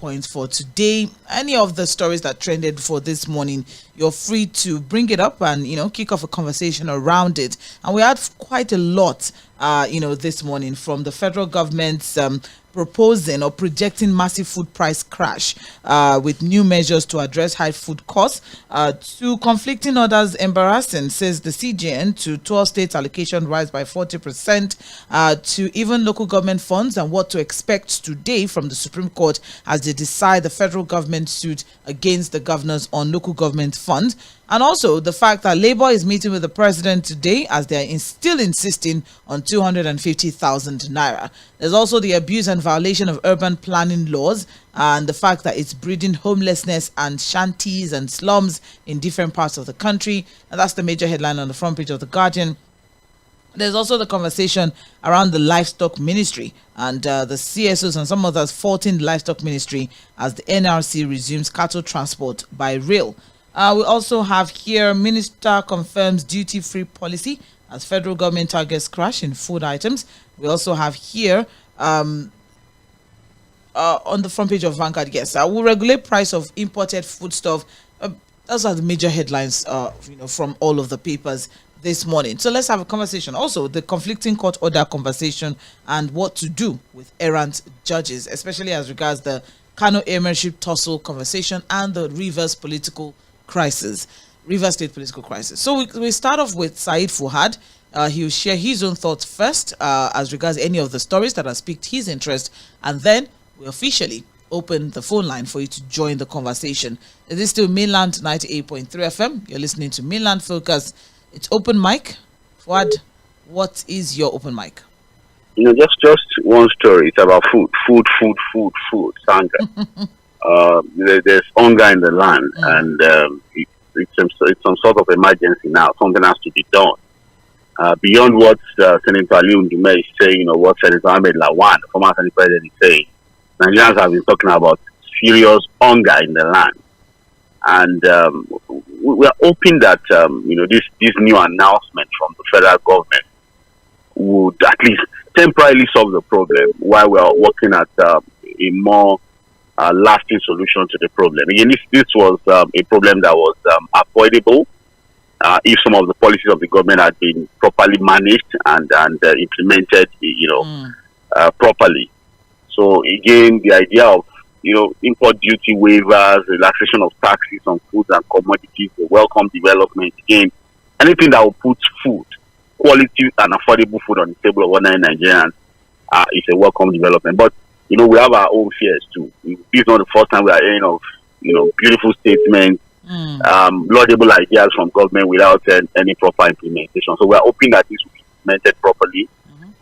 points for today. Any of the stories that trended for this morning, you're free to bring it up and, kick off a conversation around it. And we had quite a lot, this morning from the federal government's proposing or projecting massive food price crash with new measures to address high food costs, to conflicting orders embarrassing, says the CJN, to 12 states allocation rise by 40%, to even local government funds and what to expect today from the Supreme Court as they decide the federal government suit against the governors on local government funds. And also the fact that Labour is meeting with the president today as they are still insisting on 250,000 naira. There's also the abuse and violation of urban planning laws and the fact that it's breeding homelessness and shanties and slums in different parts of the country. And that's the major headline on the front page of The Guardian. There's also the conversation around the livestock ministry and the CSOs and some others faulting the livestock ministry as the NRC resumes cattle transport by rail. We also have here, Minister confirms duty-free policy as federal government targets crash in food items. We also have here, on the front page of Vanguard, yes, will regulate price of imported foodstuff. Those are the major headlines, from all of the papers this morning. So let's have a conversation. Also, the conflicting court order conversation and what to do with errant judges, especially as regards the Kano Emirship tussle conversation and the Rivers State political crisis. So we start off with Said Fuhad. He will share his own thoughts first as regards any of the stories that have piqued his interest, and then we officially open the phone line for you to join the conversation. It is still Mainland 98.3 FM. You're listening to Mainland Focus. It's open mic. Fuad, what is your open mic? Just one story. It's about food. Hunger. There's hunger in the land, and it's some sort of emergency now. Something has to be done. Beyond what Senator Aᴌ is saying, what Senator Ahmed Lawan, the former Senate President, is saying, Nigerians have been talking about serious hunger in the land. And we are hoping that this new announcement from the federal government would at least temporarily solve the problem while we are working at a more lasting solution to the problem. Again, this was a problem that was avoidable if some of the policies of the government had been properly managed and implemented, properly. So again, the idea of import duty waivers, relaxation of taxes on foods and commodities, the welcome development. Again, anything that will put food, quality and affordable food on the table of ordinary Nigerians is a welcome development. But we have our own fears too. This is not the first time we are hearing of beautiful statements, laudable ideas from government without any proper implementation. So we are hoping that this will be implemented properly.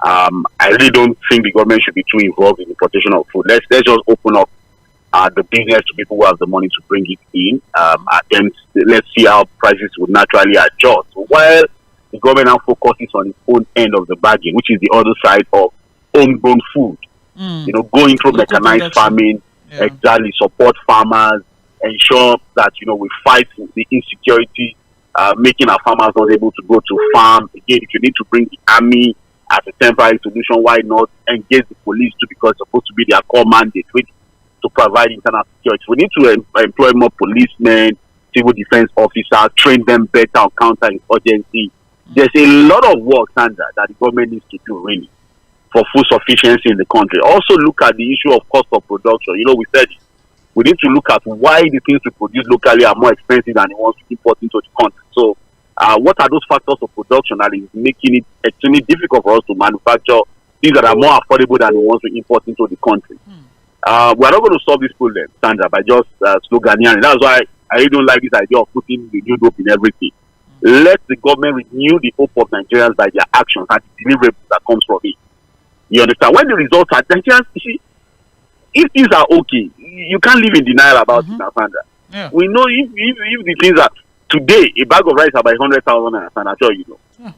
I really don't think the government should be too involved in the importation of food. Let's just open up the business to people who have the money to bring it in, and then let's see how prices would naturally adjust. While the government now focuses on its own end of the bargain, which is the other side of homegrown food. Going through mechanized farming, exactly, support farmers, ensure that we fight the insecurity, making our farmers not able to go to farm. Again, if you need to bring the army as a temporary solution, why not engage the police too, because it's supposed to be their core mandate to provide internal security. We need to employ more policemen, civil defense officers, train them better on counter-insurgency. There's a lot of work, Sandra, that the government needs to do, really, for food sufficiency in the country. Also look at the issue of cost of production. We said it. We need to look at why the things we produce locally are more expensive than the ones we import into the country. So what are those factors of production that is making it extremely difficult for us to manufacture things that are more affordable than the ones we import into the country? We are not going to solve this problem, Sandra, by just sloganeering. That's why I really don't like this idea of putting the new dope in everything. Let the government renew the hope of Nigerians by their actions and the deliverables that comes from it. You understand? When the results are Nigerians, if things are okay, you can't live in denial about it, Sandra. Yeah. We know if the things are today, a bag of rice are by 100,000 naira, Sandra, sure you know. Yeah.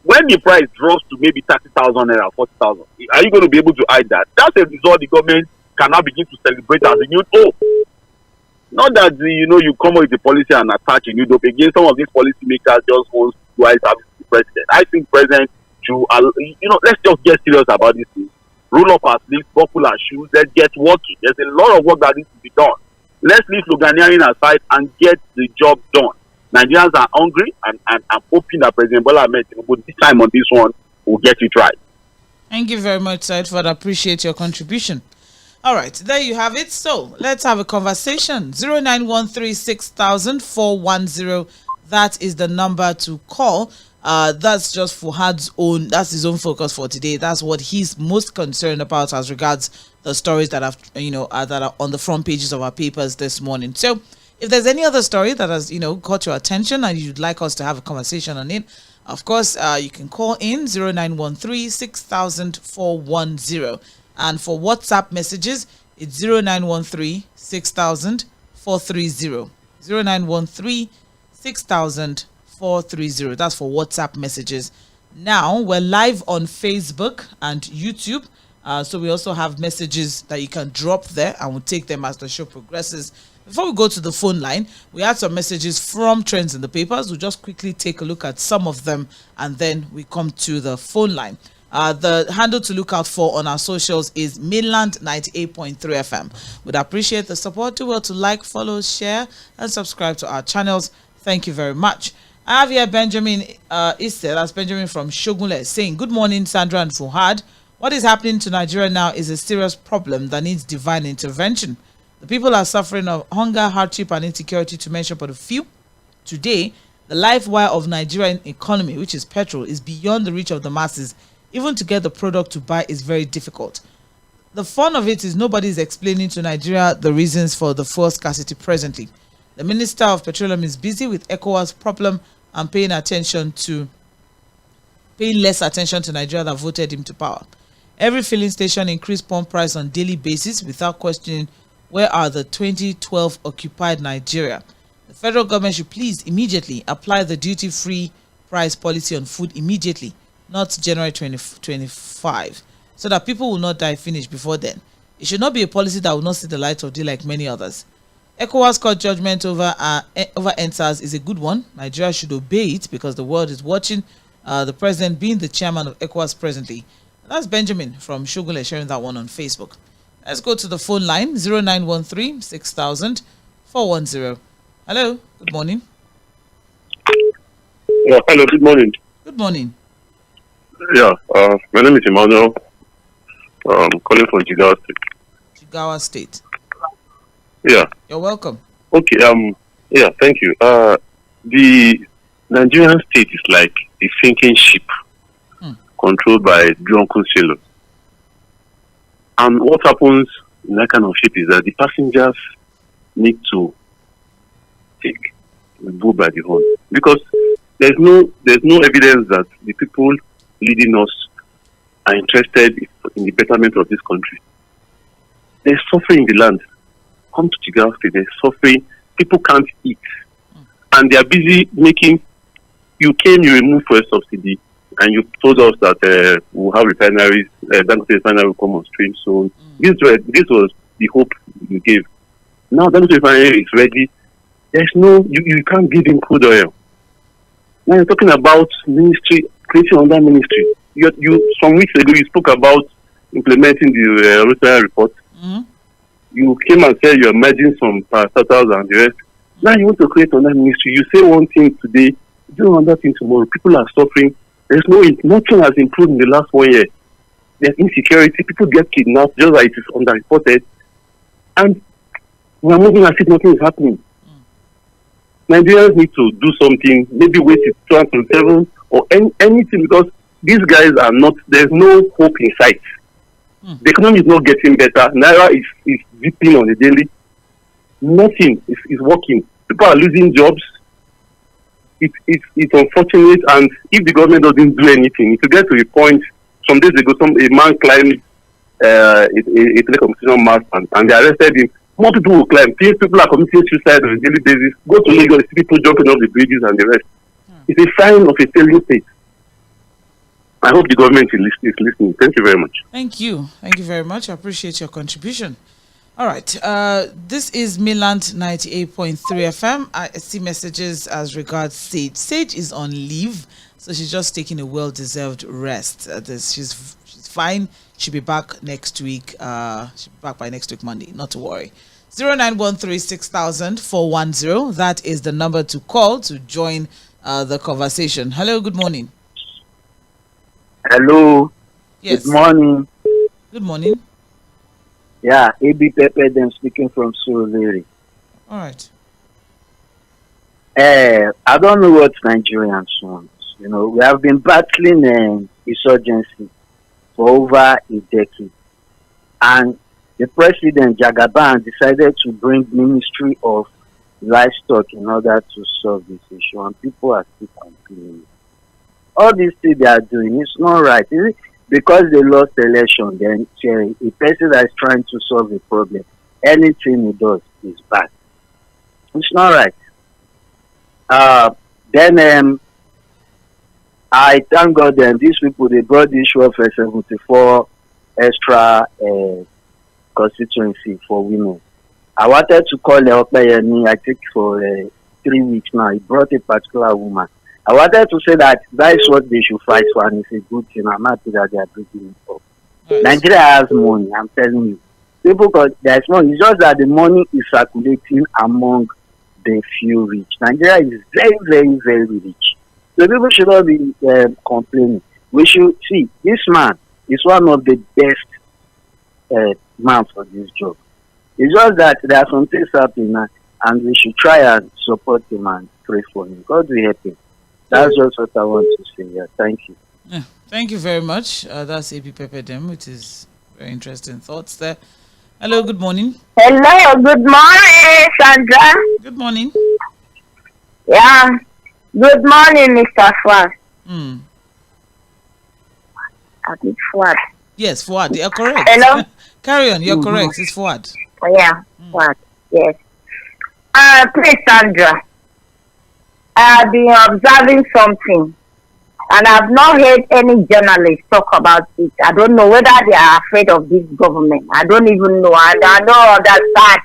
When the price drops to maybe 30,000 naira, 40,000, are you going to be able to hide that? That's a result the government can now begin to celebrate as a new hope. Not that you come up with a policy and attach a new dope. Again, some of these policymakers just want to service the president. I think president should, let's just get serious about this thing roll up our sleeves, buckle our shoes, let's get working. There's a lot of work that needs to be done. Let's leave sloganeering aside and get the job done. Nigerians are hungry, and I'm hoping that President Bola Ahmed Tinubu this time on this one will get it right. Thank you very much, Said, for appreciate your contribution. All right, there you have it. So let's have a conversation. 09136000410. That is the number to call. That's just Fuhad's own. That's his own focus for today. That's what he's most concerned about as regards the stories that have, that are on the front pages of our papers this morning. So, if there's any other story that has, caught your attention and you'd like us to have a conversation on it, of course, you can call in 0913-6000-410. And for WhatsApp messages, it's 0913-6000-430. 0913-6000-430. That's for WhatsApp messages. Now, we're live on Facebook and YouTube. So we also have messages that you can drop there, and we'll take them as the show progresses. Before we go to the phone line, we had some messages from Trends in the Papers. We'll just quickly take a look at some of them, and then we come to the phone line. The handle to look out for on our socials is Mainland 98.3 FM. We'd appreciate the support. Do well to like, follow, share, and subscribe to our channels. Thank you very much. I have here Benjamin Isse, that's Benjamin from Shogunle, saying, good morning, Sandra and Fuhad. What is happening to Nigeria now is a serious problem that needs divine intervention. The people are suffering of hunger, hardship, and insecurity, to mention but a few. Today, the life wire of Nigerian economy, which is petrol, is beyond the reach of the masses. Even to get the product to buy is very difficult. The fun of it is nobody is explaining to Nigeria the reasons for the fuel scarcity presently. The Minister of Petroleum is busy with ECOWAS problem and paying less attention to Nigeria that voted him to power. Every filling station increased pump price on daily basis without questioning where are the 2012 occupied Nigeria. The federal government should please immediately apply the duty-free price policy on food immediately, not January 2025, so that people will not die finished before then. It should not be a policy that will not see the light of day like many others. ECOWAS court judgment over ENSAS is a good one. Nigeria should obey it because the world is watching. The president being the chairman of ECOWAS presently. That's Benjamin from Shogunle sharing that one on Facebook. Let's go to the phone line, 0913-6000-410. Hello, good morning. Yeah, hello, good morning. Good morning. Yeah, my name is Emmanuel. Calling from Jigawa State. Jigawa State. Yeah. You're welcome. Okay, yeah, thank you. The Nigerian state is like a sinking ship controlled by drunken sailors. And what happens in that kind of ship is that the passengers need to take the bull by the horn, because there's no evidence that the people leading us are interested in the betterment of this country. There's suffering in the land. Come to Jigawa State, there's suffering. People can't eat, and they are busy making. You removed for a subsidy, and you told us that we'll have refineries. Dangote refinery will come on stream soon. This was the hope you gave. Now Dangote refinery is ready. There's no, you can't give him crude oil. Now you're talking about ministry, creating under ministry. You some weeks ago you spoke about implementing the refinery report. You came and said you're merging some parastatals and the rest. Now you want to create another ministry. You say one thing today, do another thing tomorrow. People are suffering. Nothing has improved in the last 1 year. There's insecurity. People get kidnapped just like it is underreported. And we are moving as if nothing is happening. Nigerians need to do something, maybe wait till 2027 or anything, because these guys are not, there's no hope in sight. The economy is not getting better. Naira is dipping on the daily. Nothing is working. People are losing jobs. It's unfortunate, and if the government doesn't do anything, to get to a point, some days ago, a man climbed a telecommunication mast and they arrested him. More people will climb. People are committing suicide on a daily basis. Go to Lagos, see people jumping off the bridges and the rest. It's a sign of a failing state. I hope the government is listening. Thank you very much. Thank you. Thank you very much. I appreciate your contribution. All right. This is Mainland 98.3 FM. I see messages as regards Sage. Sage is on leave, so she's just taking a well-deserved rest. She's fine. She'll be back next week. She'll be back by next week, Monday. Not to worry. 0913-6000-410. That is the number to call to join the conversation. Hello, good morning. Hello. Yes. Good morning. Good morning. Yeah, Mᴏᴏᴏ speaking from Mᴏɪᴜ. All right. I don't know what Nigerians want. You know, we have been battling insurgency for over a decade. And the president, Jagaban, decided to bring Ministry of Livestock in order to solve this issue. And people are still complaining. All these things they are doing, it's not right. Because they lost the election, then a person that is trying to solve a problem, anything he does is bad. It's not right. Then I thank God these people, they brought the issue of 74 extra constituency for women. I wanted to call ʟᴏᴏᴜ, I think for 3 weeks now. He brought a particular woman. I wanted to say that is what they should fight for, and it's a good thing. I'm happy that they are bringing it up. Yes. Nigeria has money, I'm telling you. There's money. It's just that the money is circulating among the few rich. Nigeria is very, very, very rich. So people should not be complaining. We should see, this man is one of the best man for this job. It's just that there are some things happening now, and we should try and support him and pray for him. God will help him. That's just what I want to say. Yeah, thank you. Yeah, thank you very much. That's Mᴏᴏᴏ, which is very interesting thoughts there. Hello, good morning. Hello, good morning, Sandra. Good morning. Yeah, good morning, Mr. Fᴏ. I think Fᴏ. Yes, Fᴏᴏ. You're correct. Hello. Carry on. You're correct. It's Fᴏᴏ. Oh, yeah, Fᴏ. Yes. Please, Sandra. I've been observing something, and I've not heard any journalist talk about it. I don't know whether they are afraid of this government. I don't even know. I don't understand,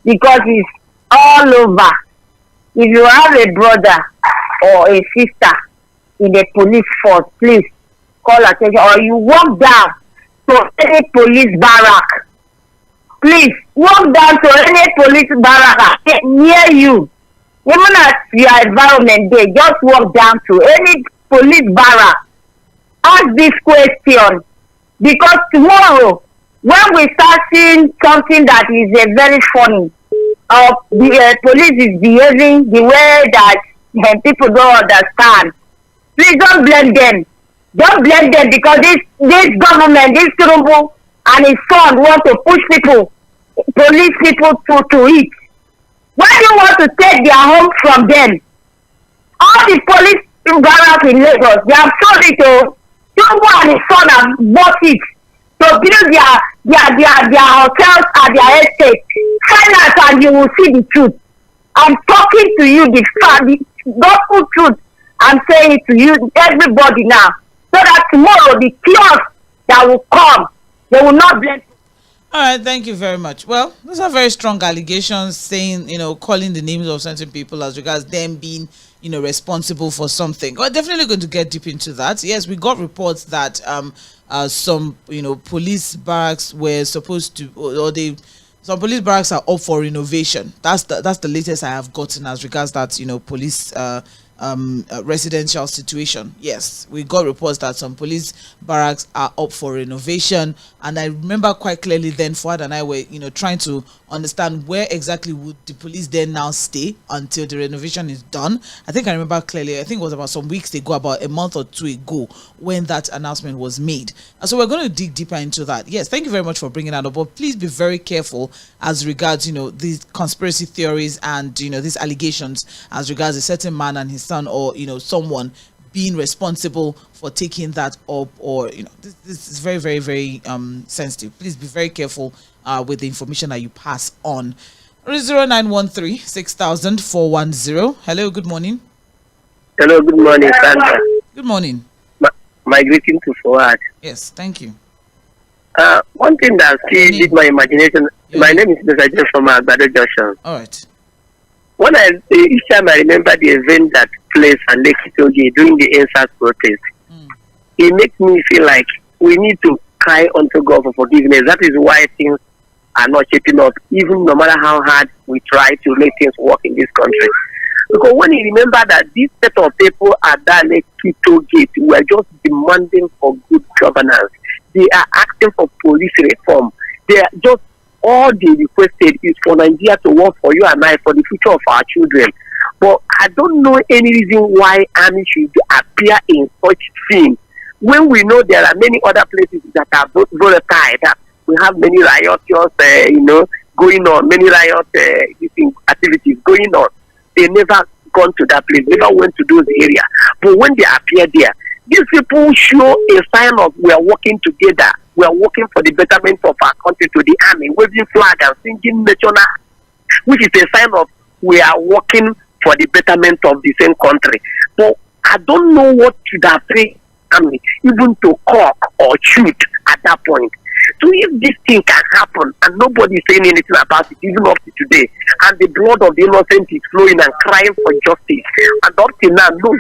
because it's all over. If you have a brother or a sister in the police force, please call attention, or you walk down to any police barrack. Please walk down to any police barrack near you. Even at your environment there, just walk down to any police barrack. Ask this question, because tomorrow, when we start seeing something that is very funny, the police is behaving the way that people don't understand, please don't blame them. Don't blame them, because this government, this Tinubu and his son want to push people, police people to it. Why do you want to take their home from them? All the police barracks in Lagos, they have sold it to Tinubu and his son have bought it to build their hotels and their estates. Find out and you will see the truth. I'm talking to you, the gospel truth. I'm saying it to you, everybody now, so that tomorrow the chaos that will come, they will not blame. All right, thank you very much. Well, those are very strong allegations saying, calling the names of certain people as regards them being, responsible for something. We're definitely going to get deep into that. Yes, we got reports that some, police barracks were supposed to, some police barracks are up for renovation. That's the latest I have gotten as regards that, police residential situation. Yes, we got reports that some police barracks are up for renovation, and I remember quite clearly then Fᴏᴏ and I were trying to understand where exactly would the police then now stay until the renovation is done. I think I remember clearly, I think it was about some weeks ago, about a month or two ago, when that announcement was made. And so we're going to dig deeper into that. Yes, thank you very much for bringing that up, but please be very careful as regards these conspiracy theories and these allegations as regards a certain man and his son, or someone being responsible for taking that up, or this is very, very, very sensitive. Please be very careful with the information that you pass on. 0913-6000-410. Hello, good morning. Hello, good morning, Sandra. Good morning. My greeting to Fᴏᴏ. Yes, thank you. One thing that still did my imagination. My name is Mr. from Agbado Junction. All right. When each time I remember the event that place and Lekki Toge during the NSAS protest, it makes me feel like we need to cry unto God for forgiveness. That is why things are not shaping up, even no matter how hard we try to make things work in this country. Because when you remember that this set of people at that Lekki gate were just demanding for good governance, they are asking for police reform. They are just all they requested is for Nigeria to work for you and I, for the future of our children. But I don't know any reason why army should appear in such things when we know there are many other places that are volatile. That we have many riots, going on, many riot activities going on. They never gone to that place, never went to those areas. But when they appear there, these people show a sign of we are working together. We are working for the betterment of our country to the army, waving flag and singing national, which is a sign of we are working for the betterment of the same country. But I don't know what should have made army even to cock or shoot at that point. So if this thing can happen and nobody is saying anything about it, even up to today, and the blood of the innocent is flowing and crying for justice, and up till now, no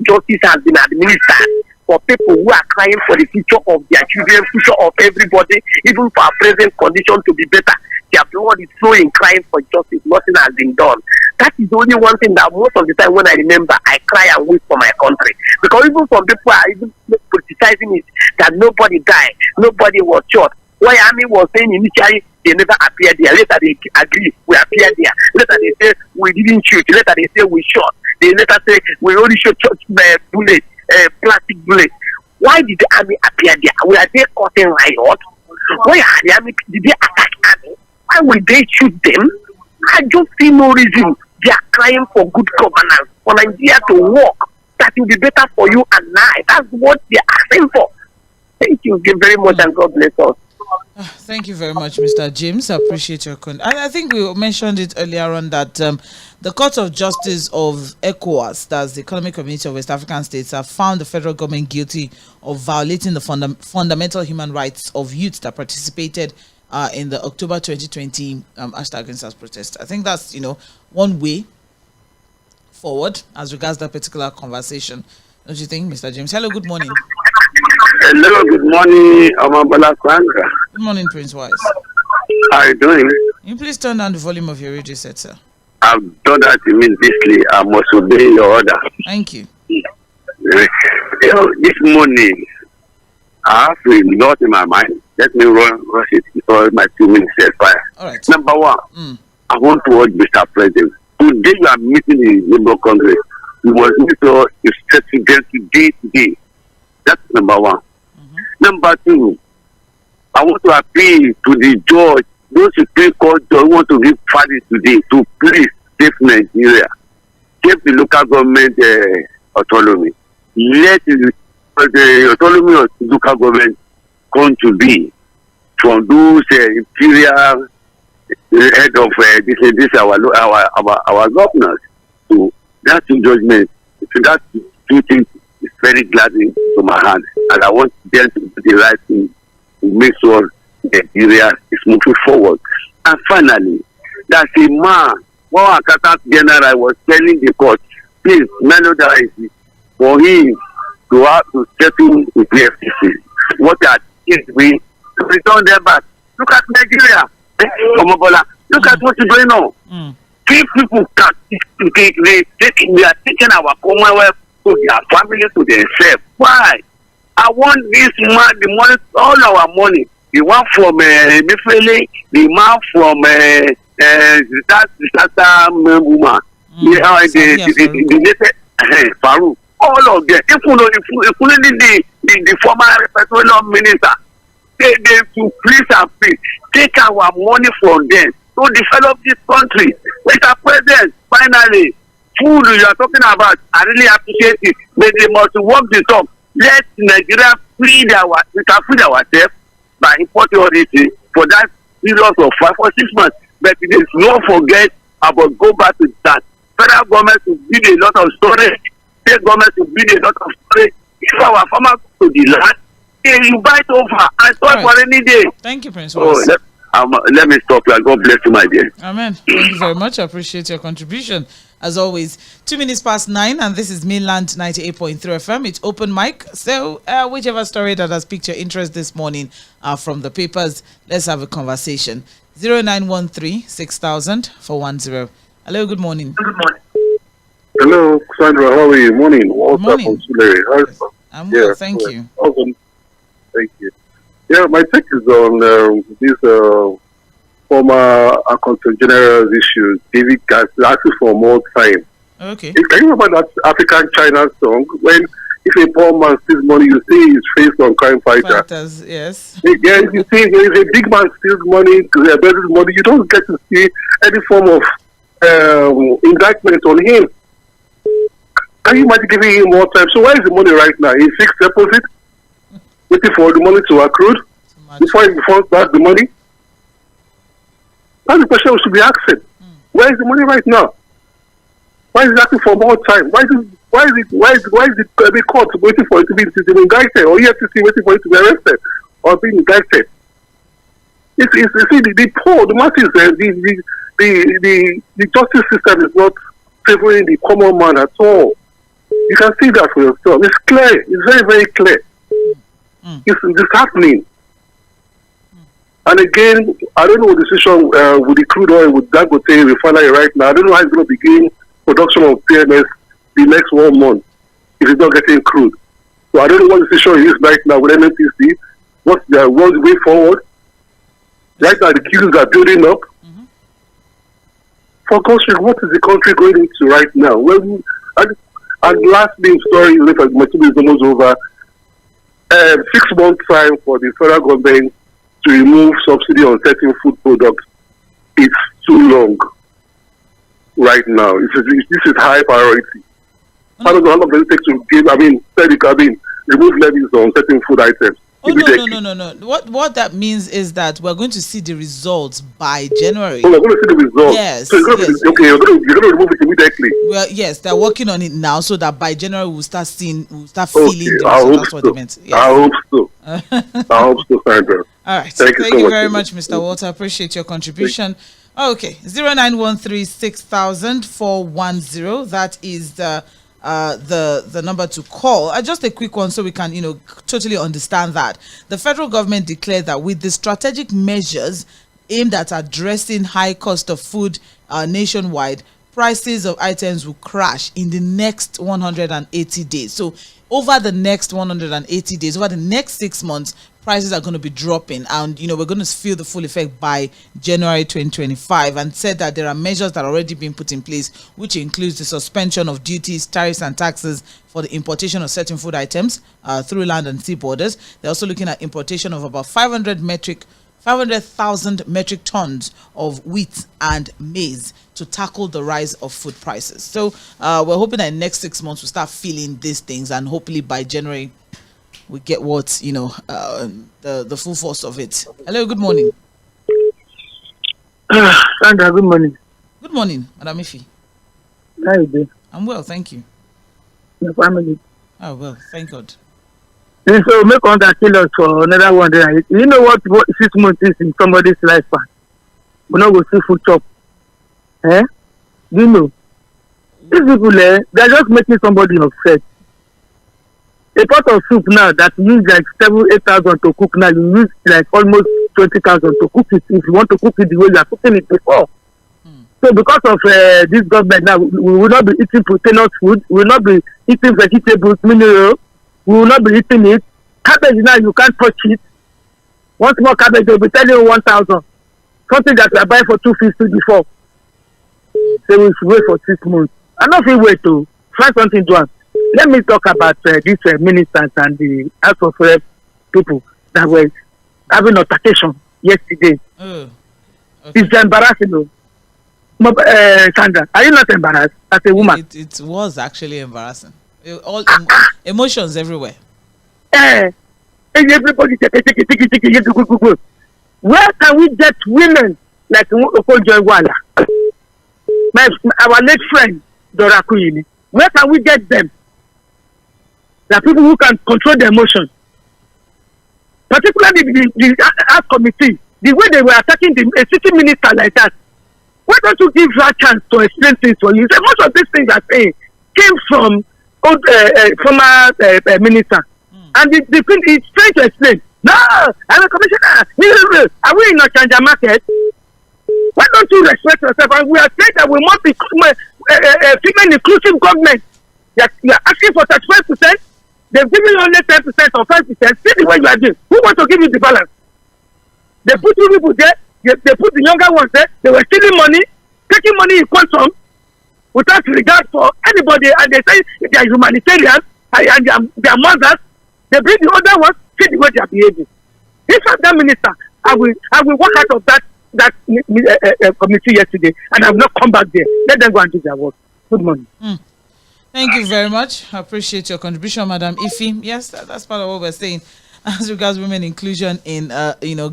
justice has been administered for people who are crying for the future of their children, future of everybody, even for our present condition to be better. Their blood is flowing, crying for justice. Nothing has been done. That is the only one thing that most of the time when I remember, I cry and weep for my country. Because even some people are even criticizing it, that nobody died, nobody was shot. Why army was saying initially they never appeared there. Later they agree we appeared there. Later they say we didn't shoot. Later they say we shot. They later say we only shot bullets, plastic bullets. Why did the army appear there? Were they causing riot? Why are the army? Did they attack army? Why will they shoot them? I just see no reason. They are crying for good governance, for Nigeria to work. That will be better for you and I. That's what they are asking for. Thank you very much and God bless us. Thank you very much, Mr. James. I appreciate your comment. I think we mentioned it earlier on that the Court of Justice of ECOWAS, that's the Economic Community of West African States, have found the federal government guilty of violating the fundamental human rights of youth that participated in the October 2020 #GreenSARS protest. I think that's one way forward as regards that particular conversation. Don't you think, Mr. James? Hello, good morning. Hello, good morning, Amabala Sandra. Good morning, Prince Wise. How are you doing? Can you please turn down the volume of your radio set, sir? I've done that immediately. I must obey your order. Thank you. This morning, I have a lot in my mind. Let me rush it because my 2 minutes expire. All right. Number one, I want to urge Mr. President. Today you are meeting the Labour Congress. You must meet us to settle them today. That's number one. Number two, I want to appeal to the judge, those Supreme Court judge want to give parties today to please save Nigeria, give the local government autonomy. Let the autonomy of the local government come to be from those imperial head of this our governors. So that's in judgment. So that's two things. It's very glad to my hand, and I want them to do the right thing to make sure Nigeria is moving forward. And finally, that's a man, one accountant general was telling the court, please melodize it for him to have to settle with the FCC. What is we to return them back. Look at Nigeria. Look at what is going on. Three people they are taking our Commonwealth to their family, to themselves. Why? I want this man, the money, all our money. The one from Mifele, the man from that woman, the Farouk, all of them. If the former petroleum minister, they to please and please take our money from them to develop this country. Mr. President, finally, food you are talking about, I really appreciate it. But they must work the talk. Let Nigeria we can feed ourselves by importing all this for that period of 5 or 6 months. But it is not forget about go back to that. Federal government to build a lot of storage. State government to build a lot of storage. If our farmers to the land, then you buy it over and store for any day. Thank you, Prince. Let me stop here. God bless you, my dear. Amen. Thank you very much. I appreciate your contribution. as always. 2 minutes past 9, and this is Mainland 98.3 FM. It's open mic. So whichever story that has piqued your interest this morning from the papers, let's have a conversation. 0913 6000 410. Hello, good morning. Good morning. Hello, Sandra. How are you? Morning. What's up, M쏘ɪɪ�? I'm well, thank you. Awesome. Thank you. Yeah, my take is on this former Accountant General's issue. David Gas asking for more time. Okay. Can you remember that African China song? When if a poor man steals money, you see his face on crime fighter. Fighters, yes. Yeah, you see, if a big man steals money, embezzles money, you don't get to see any form of indictment on him. Can you imagine giving him more time? So where is the money right now? In fixed deposit, waiting for the money to accrue before he funds back the money. That's the question we should be asking. Where is the money right now? Why is he asking for more time? Why is the court waiting for it to be indicted, or EFCC waiting for it to be arrested or being indicted? You see, the poor, the masses, the justice system is not favoring the common man at all. You can see that for yourself. It's clear. It's very, very clear. It's happening. And again, I don't know the situation with the crude oil with Dangote refinery right now. I don't know how it's going to begin production of PMS the next 1 month if it's not getting crude. So I don't know what the situation is right now with NNPC. What's the way forward? Right now, the queues are building up. For God's sake, what is the country going into right now? And lastly, sorry, my 2 minutes almost over. 6 months time for the federal government to remove subsidy on certain food products. It's too long right now. This is high priority. How long does it take to remove levies on certain food items? Oh, no. What that means is that we're going to see the results by January. Oh, we're going to see the results. Yes. So you're going to remove it immediately. Well, yes, they're working on it now, so that by January we'll start feeling the results. That's what they meant. Yes. I hope so. I hope so, Sandra. All right. Thank you very much, Mr. Walter. Appreciate your contribution. Okay, 0913 6000 410. That is the number to call. Just a quick one so we can totally understand that the federal government declared that with the strategic measures aimed at addressing high cost of food nationwide, prices of items will crash in the next 180 days. So over the next 180 days, over the next 6 months, prices are going to be dropping, and we're going to feel the full effect by January 2025, and said that there are measures that are already being put in place, which includes the suspension of duties, tariffs and taxes for the importation of certain food items through land and sea borders. They're also looking at importation of about 500,000 metric tons of wheat and maize to tackle the rise of food prices. So we're hoping that in the next 6 months we'll start feeling these things, and hopefully by January we get what the full force of it. Hello, good morning. Sandra, good morning. Good morning, Madam Ifi. How are you doing? I'm well, thank you. Your family? Oh, well, thank God. And so make on that kill us for another one. You know what 6 months is in somebody's lifespan? We're not going to see food chop. Do you know? These people, they're just making somebody upset. A pot of soup now that you use like 7,000-8,000 to cook now, you use like almost 20,000 to cook it if you want to cook it the way you are cooking it before. So because of this government now, we will not be eating proteinous food, we will not be eating vegetables, mineral, we will not be eating it. Cabbage now, you can't touch it. One small cabbage, they will be telling you 1,000. Something that you are buying for 250 before. So we should wait for 6 months. I don't feel wait to find something to us. Let me talk about these ministers and the House of Rep people that were having altercation yesterday. Okay. It's embarrassing, though. Sandra, are you not embarrassed as a woman? It was actually embarrassing. All emotions everywhere. Everybody where can we get women like Okonjo-Iweala? Our late friend Dora Kuyini. Where can we get them? The people who can control their emotions. Particularly the House Committee, the way they were attacking a city minister like that. What don't you give her a chance to explain things for you? Say, most of these things are saying came from old former minister. And the thing is trying to explain. No, I'm a commissioner. Are we in a Chanja market? Why don't you respect yourself? And we are saying that we must be female inclusive government. You are asking for 35%. They've given you only 10% or 5%. See the way you are doing. Who wants to give you the balance? They put two people there. They put the younger ones there. They were stealing money, taking money in quantum without regard for anybody. And they say they are humanitarians and they are mothers. They bring the other ones. See the way they are behaving. If I'm that minister, I will walk out of that committee yesterday, and I will not come back there. Let them go and do their work. Good morning. Thank you very much. I appreciate your contribution, Madam Ife. Yes, that's part of what we're saying as regards women inclusion in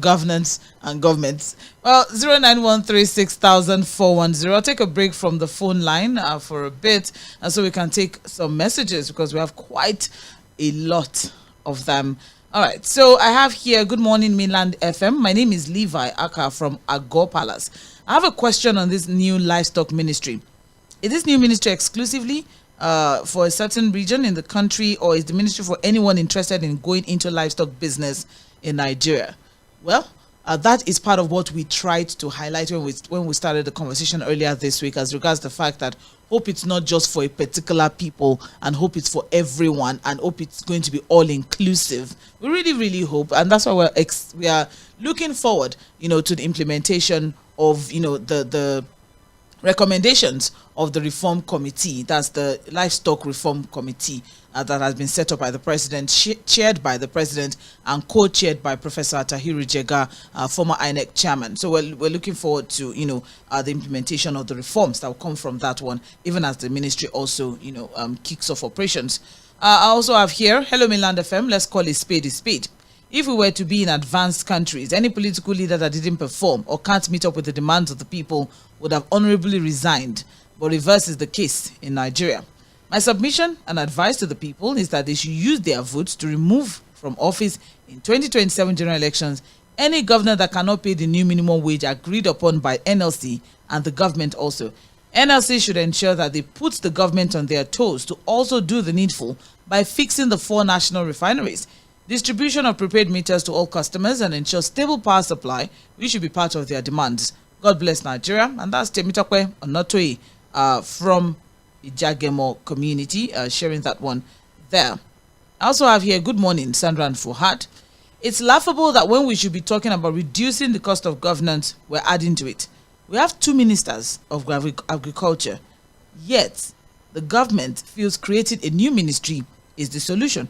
governance and governments. Well, 091360410. I'll take a break from the phone line for a bit, and so we can take some messages because we have quite a lot of them. All right, so I have here, good morning, Mainland FM. My name is Levi Aka from Agor Palace. I have a question on this new livestock ministry. Is this new ministry exclusively for a certain region in the country, or is the ministry for anyone interested in going into livestock business in Nigeria? Well, that is part of what we tried to highlight when we started the conversation earlier this week, as regards the fact that hope it's not just for a particular people, and hope it's for everyone, and hope it's going to be all inclusive. We really, really hope, and that's why we are looking forward, to the implementation of, the recommendations of the reform committee. That's the livestock reform committee that has been set up by the president, chaired by the president, and co-chaired by Professor Tahiru Jega, former INEC chairman. So we're looking forward to the implementation of the reforms that will come from that one, even as the ministry also kicks off operations. I also have here, hello Mainland FM, let's call it spade a spade. If we were to be in advanced countries, any political leader that didn't perform or can't meet up with the demands of the people would have honorably resigned, but reverse is the case in Nigeria. My submission and advice to the people is that they should use their votes to remove from office in 2027 general elections any governor that cannot pay the new minimum wage agreed upon by NLC and the government also. NLC should ensure that they put the government on their toes to also do the needful by fixing the 4 national refineries, distribution of prepaid meters to all customers, and ensure stable power supply, which should be part of their demands. God bless Nigeria. And that's Temitakwe Onotoi from Ijagemo community, sharing that one there. I also have here, good morning, Sandra and Fuhad. It's laughable that when we should be talking about reducing the cost of governance, we're adding to it. We have 2 ministers of agriculture, yet the government feels creating a new ministry is the solution.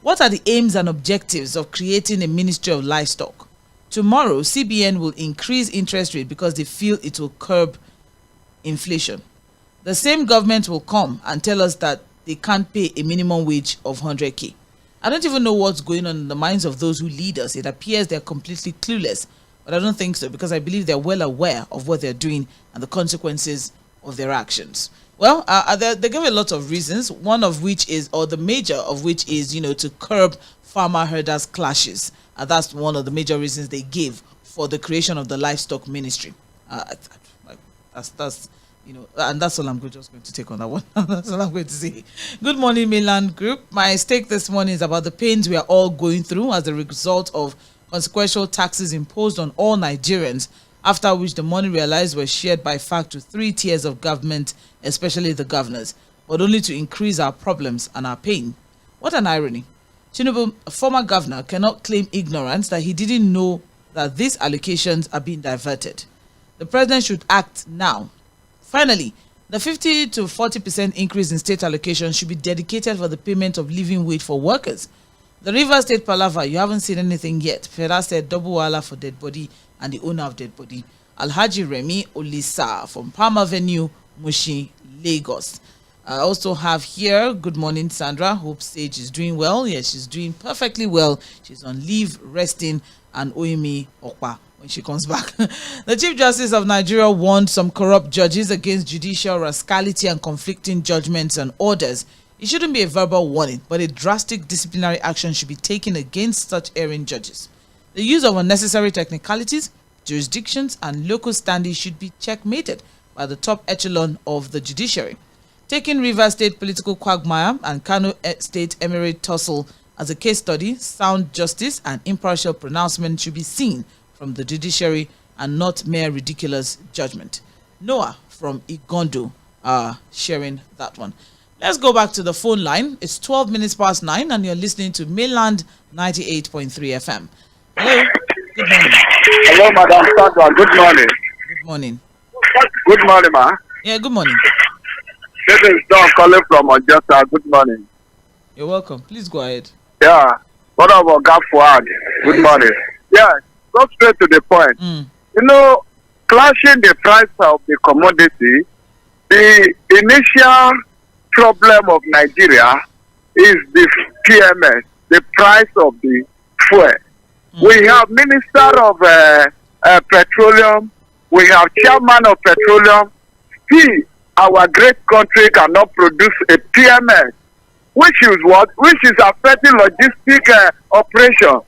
What are the aims and objectives of creating a ministry of livestock? Tomorrow, CBN will increase interest rate because they feel it will curb inflation. The same government will come and tell us that they can't pay a minimum wage of 100K. I don't even know what's going on in the minds of those who lead us. It appears they're completely clueless, but I don't think so, because I believe they're well aware of what they're doing and the consequences of their actions. Well, they give a lot of reasons, one of which is, or the major of which is, to curb farmer herders clashes. That's one of the major reasons they gave for the creation of the livestock ministry. That's and that's all I'm just going to take on that one. That's all I'm going to say. Good morning, Mainland Group. My stake this morning is about the pains we are all going through as a result of consequential taxes imposed on all Nigerians, after which the money realized was shared by fact to 3 tiers of government, especially the governors, but only to increase our problems and our pain. What an irony. Tinubu, a former governor, cannot claim ignorance that he didn't know that these allocations are being diverted. The president should act now. Finally, the 50 to 40% increase in state allocations should be dedicated for the payment of living wage for workers. The River State Palava, you haven't seen anything yet. Feda said double wala for dead body and the owner of dead body. Alhaji Remi Olisa from Palm Avenue, Mushi, Lagos. I also have here, good morning, Sandra. Hope Sage is doing well. Yes, she's doing perfectly well. She's on leave, resting, and Oimi Okpa when she comes back. The Chief Justice of Nigeria warned some corrupt judges against judicial rascality and conflicting judgments and orders. It shouldn't be a verbal warning, but a drastic disciplinary action should be taken against such erring judges. The use of unnecessary technicalities, jurisdictions and local standings should be checkmated by the top echelon of the judiciary. Taking Rivers State political quagmire and Kano State Emirate tussle as a case study, sound justice and impartial pronouncement should be seen from the judiciary and not mere ridiculous judgment. Noah from Igondo sharing that one. Let's go back to the phone line. It's 12 minutes past 9 and you're listening to Mainland 98.3 FM. Hello. Good morning. Hello, Madam Sandra. Good morning. Good morning. Good morning, ma. Yeah, good morning. This is Don calling from Ojota. Good morning. You're welcome. Please go ahead. Yeah. What about Gafuad? Good morning. Yeah. Go straight to the point. You know, clashing the price of the commodity, the initial problem of Nigeria is the PMS, the price of the fuel. We have Minister of Petroleum, we have Chairman of Petroleum. Still, our great country cannot produce a PMS, which is what? Which is affecting logistic operation.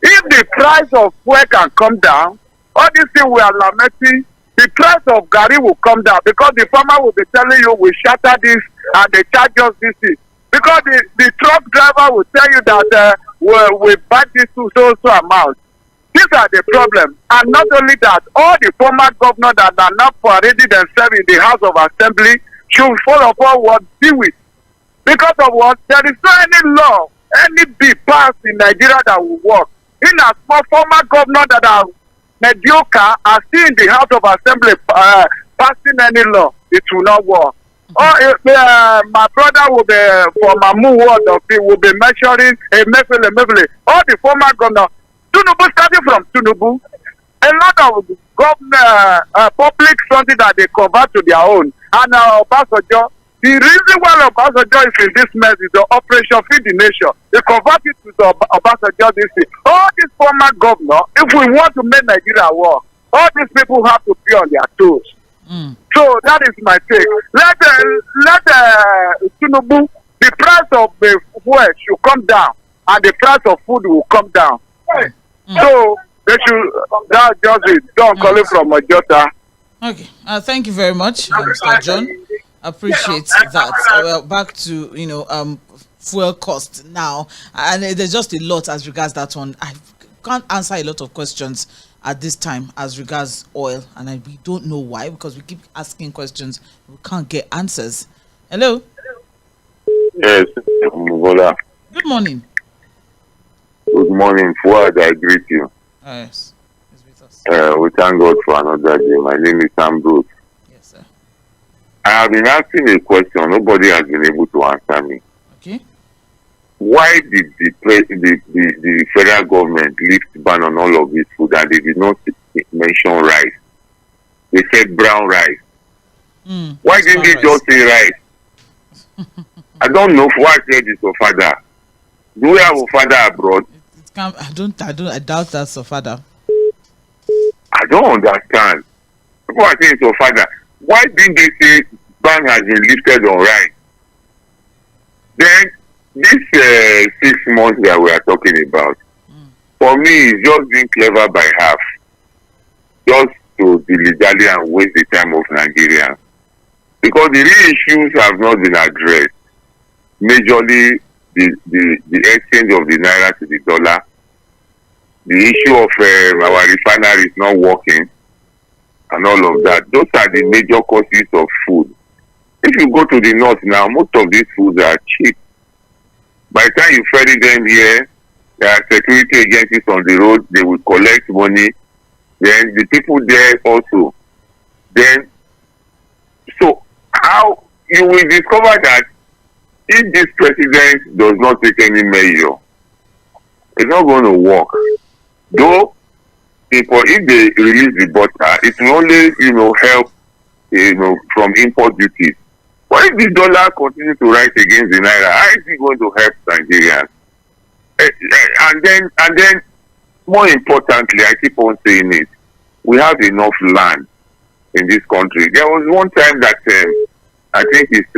If the price of fuel can come down, all these things we are lamenting, the price of Gary will come down because the farmer will be telling you we shatter this and they charge us this thing. Because the truck driver will tell you that we buy this to so amount. These are the problems. And not only that, all the former governors that are not parading themselves in the House of Assembly should follow for what deal with. Because of what? There is no any law, any bill passed in Nigeria that will work. In a small former governor that are mediocre are still in the House of Assembly passing any law, it will not work. My brother will be from Mamu ward of it will be measuring a Mefele. All the former governors, Tunubu starting from Tunubu, a lot of government public something that they convert to their own. And Obasanjo, the reason why Obasanjo is in this mess is the Operation Feed the Nation. They convert it to the Obasanjo this thing. All these former governors, if we want to make Nigeria work, all these people have to be on their toes. So that is my take. Let Tinubu, the price of the fuel should come down and the price of food will come down. So they should, that's just it. Don't call it from Ojota. Okay. Thank you very much, Mr. John. Appreciate that. Well, back to fuel cost now, and there's just a lot as regards that one. I can't answer a lot of questions at this time as regards oil, and we don't know why, because we keep asking questions, we can't get answers. Hello. Yes, Mugola. Good morning. Good morning, Fuad. I greet you. Yes, he's with us. We thank God for another day. My name is Ambrose. Yes, sir. I have been asking a question. Nobody has been able to answer me. Okay. Why did the federal government lift ban on all of this food and they did not mention rice? They said brown rice. Why didn't they just say rice? I don't know why I said this, father. Do we have a father abroad? I doubt that's a father. I don't understand. People are saying so father. Why didn't they say ban has been lifted on rice? Then this 6 months that we are talking about, for me, is just being clever by half, just to dilly-dally and waste the time of Nigeria. Because the real issues have not been addressed. Majorly, the exchange of the naira to the dollar, the issue of our refinery is not working, and all of that. Those are the major causes of food. If you go to the north now, most of these foods are cheap. By the time you ferry them here, there are security agencies on the road, they will collect money. Then the people there also. Then, so how you will discover that if this president does not take any measure, it's not going to work. Though, if they release the butter, it will only, help, from import duties. But if the dollar continues to rise against the naira, how is it going to help Nigerians? And then, more importantly, I keep on saying it, we have enough land in this country. There was one time that I think it's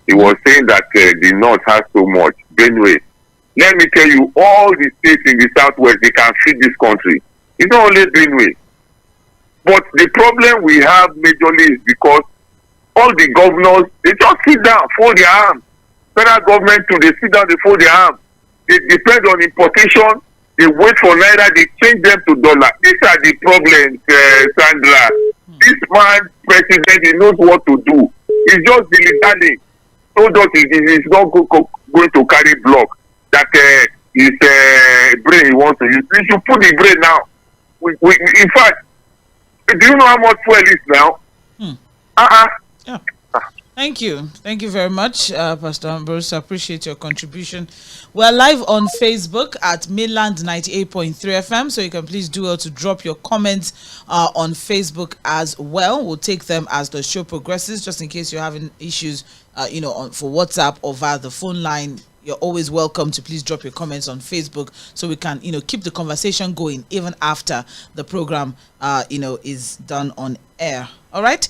he was saying that the north has so much, Benue, let me tell you, all the states in the southwest, they can feed this country. It's not only Benue. But the problem we have majorly is because all the governors, they just sit down, fold their arms. Federal government too, they sit down, they fold their arms. They depend on importation. They wait for naira, they change them to dollar. These are the problems, Sandra. This man, president, he knows what to do. He's just dilly-dallying. Told us he's not going to carry block. That his brain he wants to use. We should put the brain now. In fact, do you know how much fuel is now? Yeah. Thank you very much, Pastor Ambrose. I appreciate your contribution. We're live on Facebook at Mainland 98.3 FM, so you can please do well to drop your comments on Facebook as well. We'll take them as the show progresses, just in case you're having issues, for WhatsApp or via the phone line. You're always welcome to please drop your comments on Facebook so we can, keep the conversation going even after the program, is done on air. All right.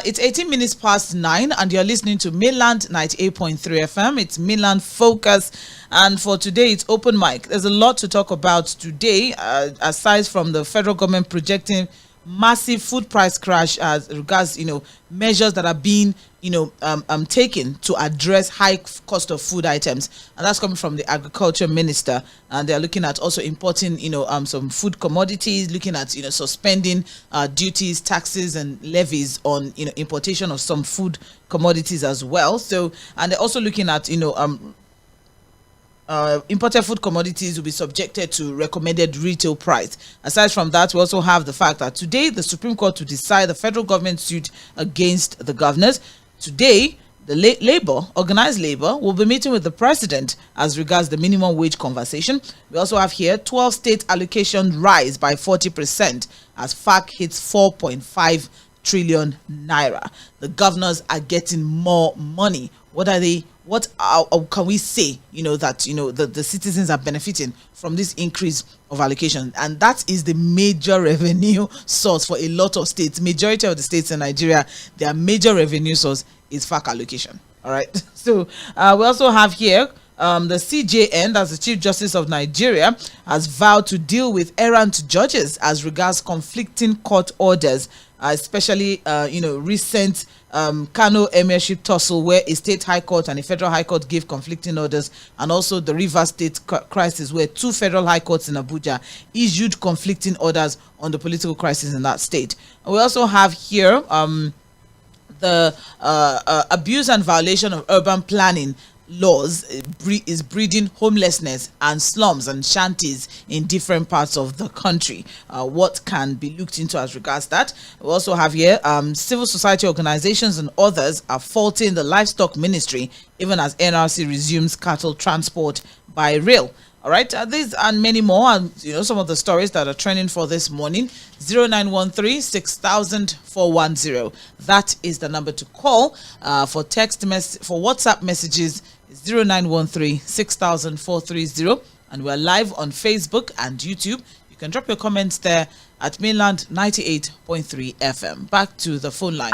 It's 18 minutes past 9 and you're listening to Mainland 98.3 FM. It's Mainland Focus. And for today, it's open mic. There's a lot to talk about today, aside from the federal government projecting massive food price crash as regards, measures that are being, taken to address high cost of food items. And that's coming from the agriculture minister. And they're looking at also importing, some food commodities, looking at, suspending duties, taxes and levies on, importation of some food commodities as well. So, and they're also looking at, imported food commodities will be subjected to recommended retail price. Aside from that, we also have the fact that today the Supreme Court will decide the federal government suit against the governors. Today, the organized labor, will be meeting with the president as regards the minimum wage conversation. We also have here 12 state allocation rise by 40% as FAC hits 4.5 trillion naira. The governors are getting more money. What are they? What can we say, that the citizens are benefiting from this increase of allocation? And that is the major revenue source for a lot of states. Majority of the states in Nigeria, their major revenue source is FAC allocation. All right. So we also have here the CJN, that's the Chief Justice of Nigeria, has vowed to deal with errant judges as regards conflicting court orders, especially, recent Kano Emirship tussle where a state high court and a federal high court gave conflicting orders, and also the Rivers State crisis where two federal high courts in Abuja issued conflicting orders on the political crisis in that state. And we also have here the abuse and violation of urban planning laws is breeding homelessness and slums and shanties in different parts of the country. What can be looked into as regards that? We also have here civil society organizations and others are faulting the livestock ministry even as NRC resumes cattle transport by rail. All right, these and many more, and some of the stories that are trending for this morning. 0913 6000 410. That is the number to call for text message, for WhatsApp messages. 0913 6000 430, and we're live on Facebook and YouTube. You can drop your comments there at Mainland 98.3 FM. Back to the phone line.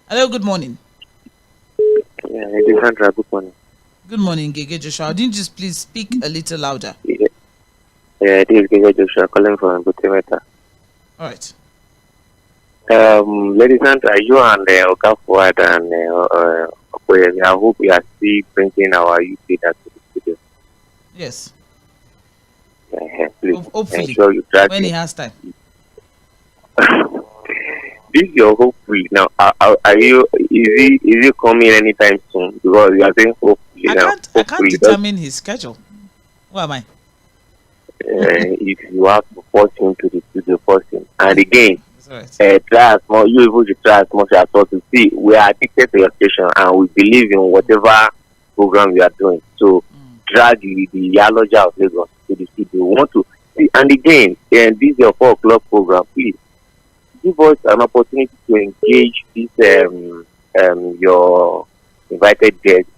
Hello, good morning. Yeah, it is Sandra. Good morning. Good morning, Gege Joshua. Didn't you just please speak a little louder? Yeah, it is Gege Joshua calling from Butemeta. All right. Ladies and you and Oga Fuad and I hope we are still bringing our youth leaders to the studio. Yes. Please. Hopefully, ensure you drag when he has time. This is your hopefully now. Are you? Is he coming anytime soon? Because you are saying hopefully now. I can't determine his schedule. Who am I? If you have to force him to the studio, force him. And again, right. Try as much. You able to try as much as possible to see. We are addicted to your station, and we believe in whatever program we are doing. So drag the Yaloja of Lagos to the studio. We want to see. And again, this is your 4 o'clock program. Please give us an opportunity to engage this your invited guests.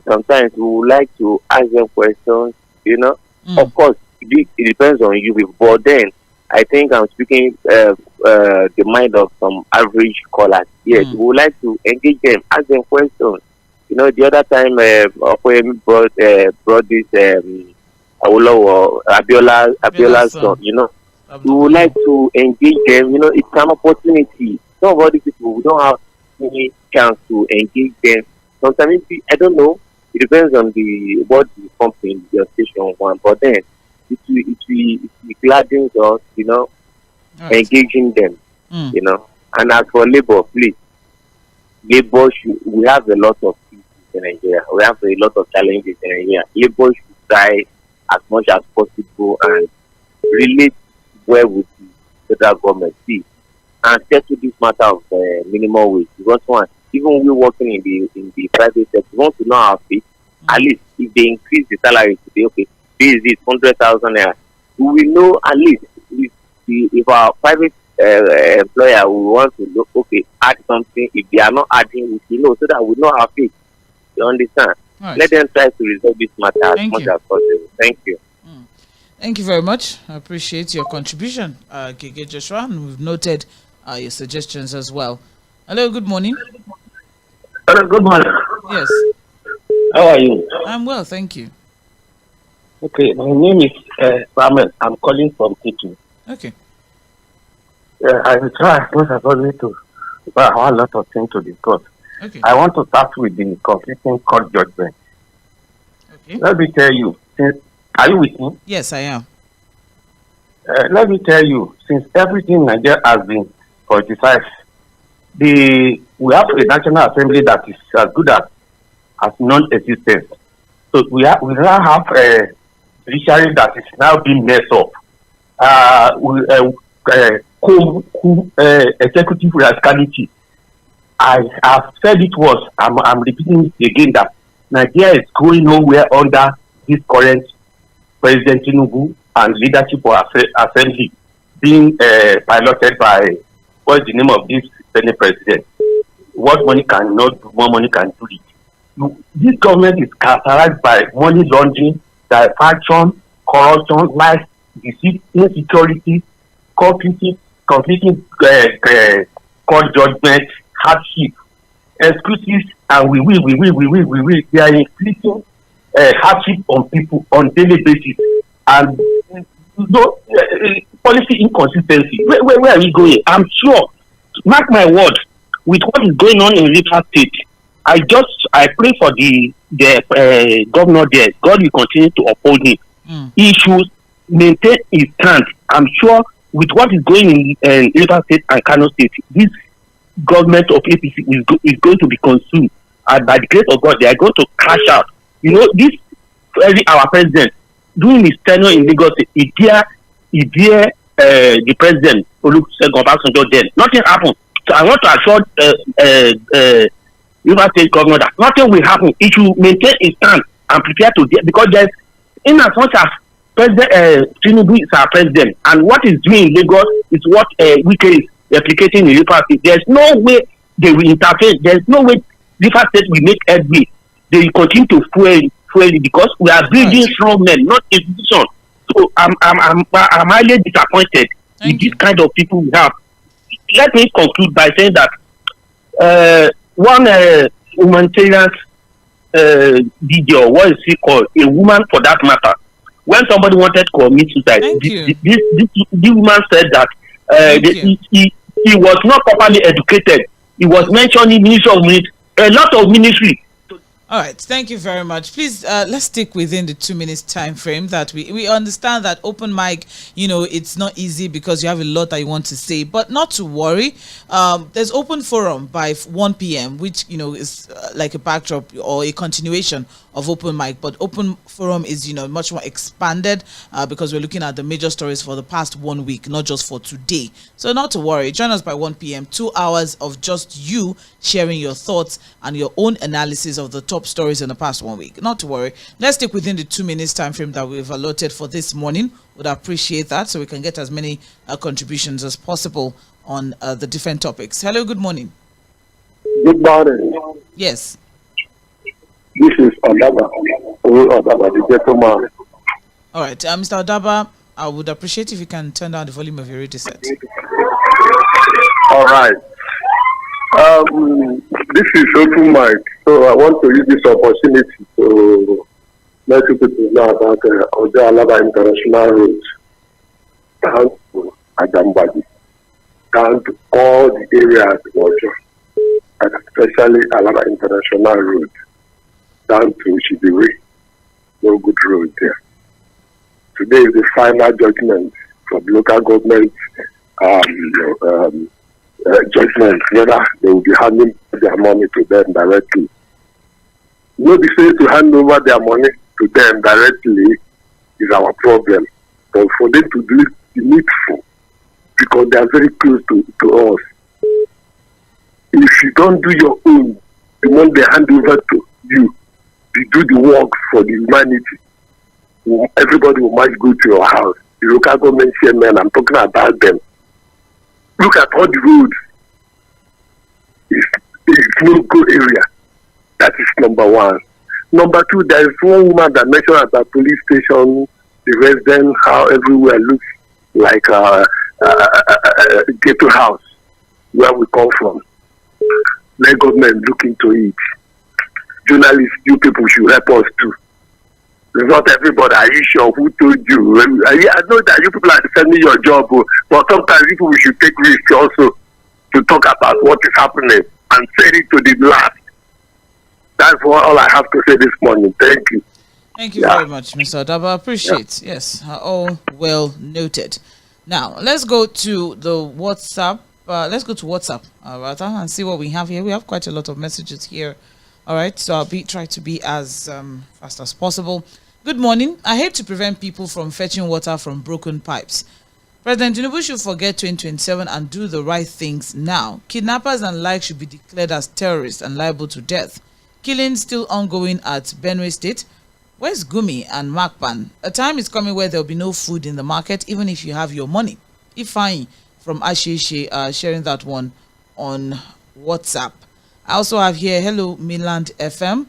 Sometimes we would like to ask them questions. Of course, it depends on you, but then I think I'm speaking the mind of some average callers. Yes, we would like to engage them, ask them questions. The other time, brought this Abiola's son, we would like to engage them. It's an opportunity. Some of all these people, we don't have any chance to engage them. Sometimes, I don't know. It depends on what the company, your station want. But then, it gladdens us, Right. engaging them, And as for labor, please, we have a lot of issues in Nigeria. We have a lot of challenges in Nigeria. Labor should try as much as possible and relate well with the federal government, see, and settle this matter of minimum wage. Because even we working in the private sector, we want to know our fate. At least if they increase the salary today, okay, this is 100,000 naira. We will know at least if our private employer will want to look, okay, add something. If they are not adding, we know so that we know our fate. You understand? Right. Let them try to resolve this matter as much as possible. Thank you. Thank you very much. I appreciate your contribution, Gege Joshua, and we've noted your suggestions as well. Hello, good morning. Hello, good morning. Yes. How are you? I'm well, thank you. Okay, my name is Samuel. I'm calling from T2. Okay. I will try as much as possible to, but I have a lot of things to discuss. Okay. I want to start with the conflicting court judgment. Okay. Let me tell you, are you with me? Yes, I am. Let me tell you, since everything in Nigeria has been politicized, we have a National Assembly that is as good as non-existent. So we now have a judiciary that is now being messed up. Executive rascality. I have said it was, I'm repeating it again, that Nigeria is going nowhere under this current President Tinubu and leadership of assembly being piloted by, what's the name of this Senate president? What money cannot do, what money can do it. This government is characterized by money laundering, diversion, corruption, lies, deceit, insecurity, conflicting court judgment, hardship, excuses, and we will. They are inflicting hardship on people on daily basis, and policy inconsistency. Where are we going? I'm sure. Mark my word. With what is going on in Rivers State, I pray for the governor there. God will continue to uphold him. He should maintain his stand. I'm sure with what is going in Rivers State and Kano State, this government of APC is going to be consumed. And by the grace of God, they are going to crash out. Our president, during his tenure in Lagos, he dare the president, Olusegun Obasanjo, then. Nothing happened. So I want to assure Rivers State governor that nothing will happen. He should maintain his stand and prepare to get, because there's, in as much as President Tinubu is our president, and what he's doing in Lagos is what Wike is replicating in Rivers State. There's no way they will interfere. There's no way Rivers State will make headway. They will continue to fuel it because we are building strong men, not institutions. So I'm highly disappointed with this kind of people we have. Let me conclude by saying that one humanitarian video, what is it called? A woman, for that matter. When somebody wanted to commit suicide, this woman said that he was not properly educated. He was mentioning ministry of ministry, a lot of ministry. All right, thank you very much. Please, let's stick within the 2 minutes time frame that we understand that open mic, it's not easy because you have a lot that you want to say, but not to worry. There's open forum by 1 p.m., which, is like a backdrop or a continuation of open mic, but open forum is, much more expanded because we're looking at the major stories for the past 1 week, not just for today. So not to worry, join us by 1 p.m., 2 hours of just you sharing your thoughts and your own analysis of the top stories in the past 1 week. Not to worry. Let's stick within the 2 minutes time frame that we've allotted for this morning. Would appreciate that so we can get as many contributions as possible on the different topics. Hello, good morning. Good morning. Yes. This is Odaba. Odaba, the gentleman. All right, Mr. Odaba, I would appreciate if you can turn down the volume of your radio set. All right. This is open mic, so I want to use this opportunity to Let people know about Oja Alaba International Road down to Adambadi, down to all the areas of Oja, and especially Alaba International Road, down to Shidiwe. No good road there. Today is the final judgment from local government judgment whether they will be handing their money to them directly. No, they say to hand over their money to them directly is our problem. But for them to do it needful, because they are very close to us. If you don't do your own, the money they hand over to you, you do the work for the humanity. Everybody will might go to your house. The local government chairman, I'm talking about them. Look at all the roads. It's no good area. That is number one. Number two, there is one woman that mentioned at the police station, the resident, how everywhere looks like a ghetto house where we come from. Let government look into it. Journalists, you people should help us too. It's not everybody. Are you sure? Who told you? I know that you people are defending your job, but sometimes people should take risks also to talk about what is happening and say it to the last. That's all I have to say this morning. Thank you. Thank you very much, Mr. Odaba. Appreciate. Yes, all well noted. Now, let's go to the WhatsApp. Let's go to WhatsApp, rather, and see what we have here. We have quite a lot of messages here. All right, so I'll try to be as fast as possible. Good morning. I hate to prevent people from fetching water from broken pipes. President Tinubu should forget 2027 and do the right things now. Kidnappers and like should be declared as terrorists and liable to death. Killing still ongoing at Benue State. Where's Gumi and Makpan? A time is coming where there will be no food in the market, even if you have your money. Ifeanyi from Asheshe sharing that one on WhatsApp. I also have here, hello, Midland FM.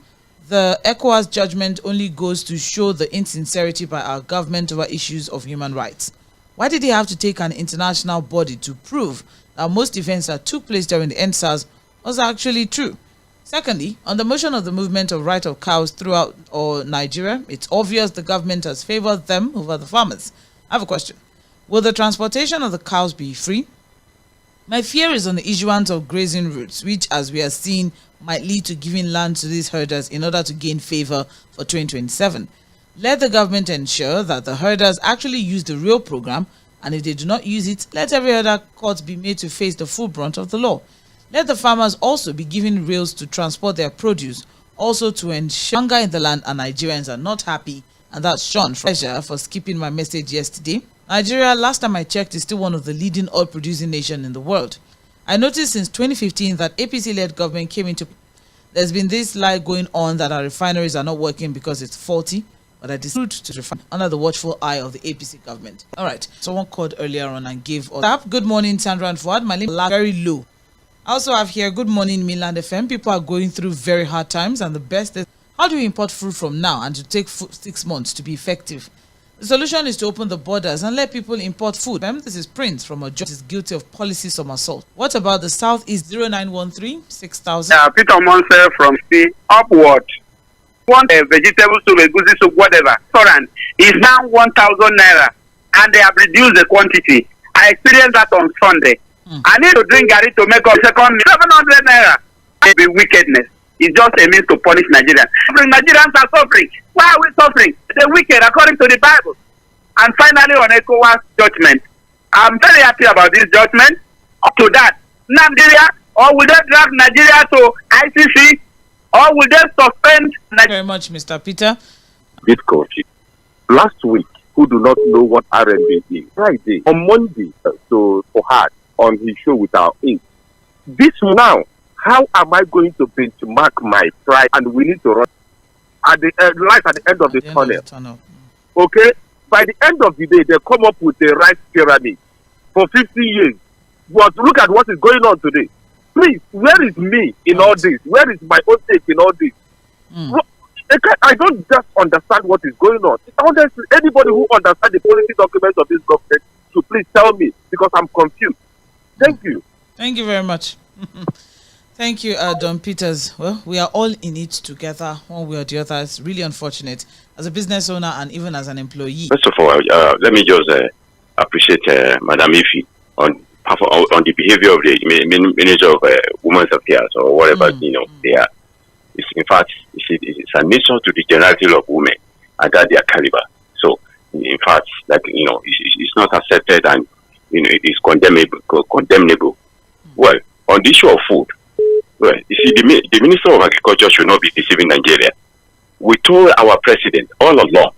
The ECOWAS judgment only goes to show the insincerity by our government over issues of human rights. Why did he have to take an international body to prove that most events that took place during the EndSARS was actually true? Secondly, on the motion of the movement of right of cows throughout Nigeria, it's obvious the government has favored them over the farmers. I have a question. Will the transportation of the cows be free? My fear is on the issuance of grazing routes, which, as we are seeing, might lead to giving land to these herders in order to gain favor for 2027. Let the government ensure that the herders actually use the real program, and if they do not use it, let every other court be made to face the full brunt of the law. Let the farmers also be given rails to transport their produce, also to ensure hunger in the land and Nigerians are not happy. And that's Sean Fletcher for skipping my message yesterday. Nigeria, last time I checked, is still one of the leading oil-producing nations in the world. I noticed since 2015 that APC-led government came into... There's been this lie going on that our refineries are not working because it's faulty, but I decided to refine under the watchful eye of the APC government. All right, someone called earlier on and gave... Good morning, Sandra and Fuad. My name is very low. I also have here, good morning, Midland FM. People are going through very hard times, and the best is, how do we import food from now and to take 6 months to be effective? The solution is to open the borders and let people import food. This is Prince from Ojo, is guilty of policy somersault. What about the Southeast 0913 6000? Peter Monse from C Upward. One vegetable soup, egusi soup, whatever. Restaurant is now 1,000 naira, and they have reduced the quantity. I experienced that on Sunday. I need to drink garri to make up second 700 naira. It be wickedness. It's just a means to punish Nigerians. Nigerians are suffering. Why are we suffering? The wicked, according to the Bible. And finally, on ECOWAS judgment, I'm very happy about this judgment. Up to that, Nigeria, or will they drag Nigeria to ICC, or will they suspend Nigeria? Thank you very much, Mr. Peter. Bit coaching. Last week, who do not know what R&B is? Friday, on Monday, so for her, on his show with our ink. This now, how am I going to benchmark my pride? And we need to run at the light at the end of the tunnel. Okay? By the end of the day, they come up with a rice pyramid for 50 years. But look at what is going on today. Please, where is me in all this? Where is my own take in all this? I don't just understand what is going on. Honestly, anybody who understands the policy documents of this government should please tell me, because I'm confused. Thank you. Thank you very much. Thank you, Don Peters. Well, we are all in it together, one way or the other. It's really unfortunate as a business owner and even as an employee. First of all, let me just appreciate Madam Ifi on the behavior of the Minister of Women's Affairs or whatever they are. In fact, it's an insult to the generality of women and that their caliber. So, in fact, it's not accepted and it is condemnable. Well, on the issue of food, well, you see, the Minister of Agriculture should not be deceiving Nigeria. We told our president all along,